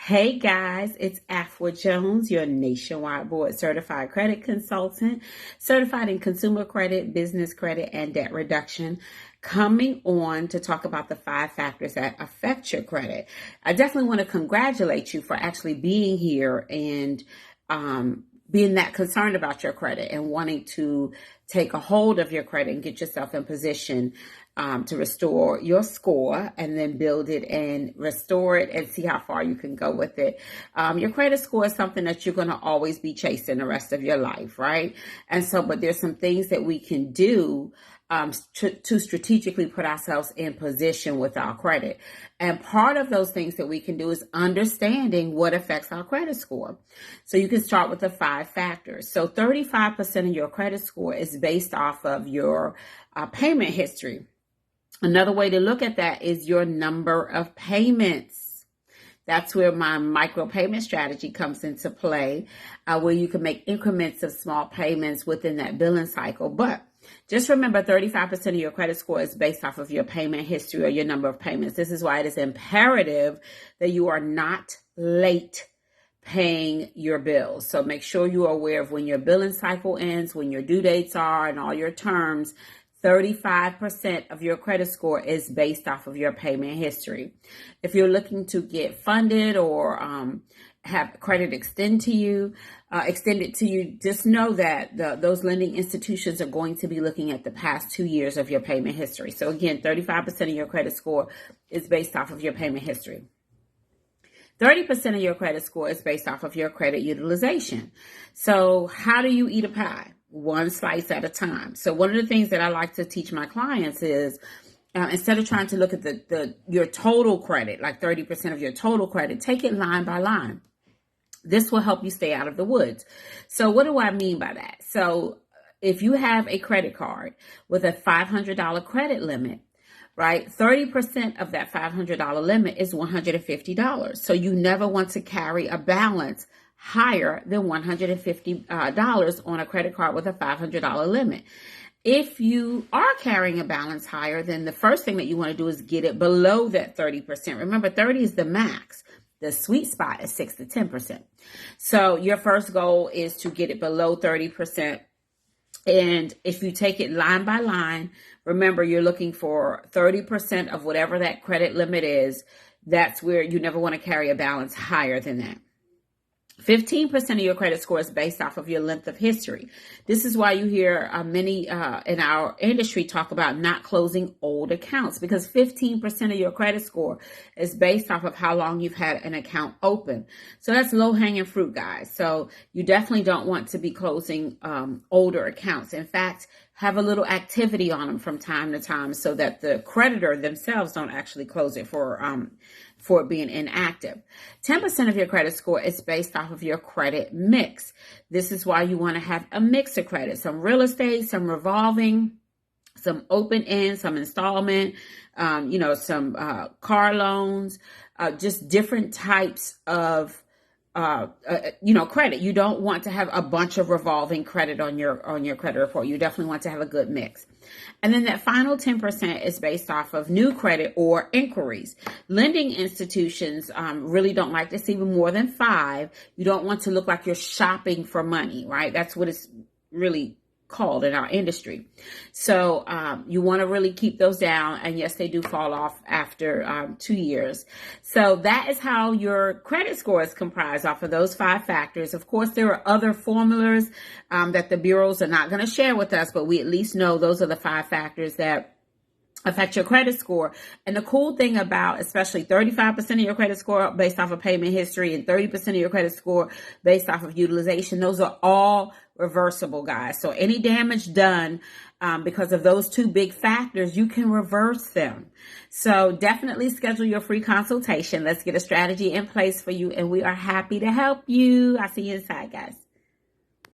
Hey guys, it's Afua Jones, your nationwide board certified credit consultant, certified in consumer credit, business credit, and debt reduction, coming on to talk about the 5 factors that affect your credit. I definitely want to congratulate you for actually being here and being that concerned about your credit and wanting to take a hold of your credit and get yourself in position to restore your score and then build it and restore it and see how far you can go with it. Your credit score is something that you're going to always be chasing the rest of your life, right? And so, but there's some things that we can do to strategically put ourselves in position with our credit. And part of those things that we can do is understanding what affects our credit score. So you can start with the 5 factors. So 35% of your credit score is based off of your payment history. Another way to look at that is your number of payments. That's where my micropayment strategy comes into play, where you can make increments of small payments within that billing cycle. But just remember, 35% of your credit score is based off of your payment history or your number of payments. This is why it is imperative that you are not late paying your bills. So make sure you are aware of when your billing cycle ends, when your due dates are, and all your terms. 35% of your credit score is based off of your payment history. If you're looking to get funded or have credit extended to you, just know that those lending institutions are going to be looking at the past 2 years of your payment history. So again, 35% of your credit score is based off of your payment history. 30% of your credit score is based off of your credit utilization. So how do you eat a pie? One slice at a time. So one of the things that I like to teach my clients is instead of trying to look at your total credit, like 30% of your total credit, take it line by line. This will help you stay out of the woods. So what do I mean by that? So if you have a credit card with a $500 credit limit, right, 30% of that $500 limit is $150. So you never want to carry a balance higher than $150 on a credit card with a $500 limit. If you are carrying a balance higher, then the first thing that you want to do is get it below that 30%. Remember, 30 is the max. The sweet spot is 6 to 10%. So your first goal is to get it below 30%. And if you take it line by line, remember you're looking for 30% of whatever that credit limit is. That's where you never want to carry a balance higher than that. 15% of your credit score is based off of your length of history. This is why you hear many in our industry talk about not closing old accounts, because 15% of your credit score is based off of how long you've had an account open. So that's low-hanging fruit, guys. So you definitely don't want to be closing older accounts. In fact, have a little activity on them from time to time so that the creditor themselves don't actually close it for it being inactive. 10% of your credit score is based off of your credit mix. This is why you want to have a mix of credit, some real estate, some revolving, some open end, some installment, some car loans, just different types of credit. You don't want to have a bunch of revolving credit on your credit report. You definitely want to have a good mix. And then that final 10% is based off of new credit or inquiries. Lending institutions really don't like to see more than 5. You don't want to look like you're shopping for money, right? That's what it's really called in our industry. So you want to really keep those down. And yes, they do fall off after 2 years. So that is how your credit score is comprised off of those 5 factors. Of course, there are other formulas that the bureaus are not going to share with us, but we at least know those are the 5 factors that affect your credit score. And the cool thing about especially 35% of your credit score based off of payment history and 30% of your credit score based off of utilization, those are all reversible, guys. So any damage done because of those 2 big factors, you can reverse them. So definitely schedule your free consultation. Let's get a strategy in place for you, and we are happy to help you. I'll see you inside, guys.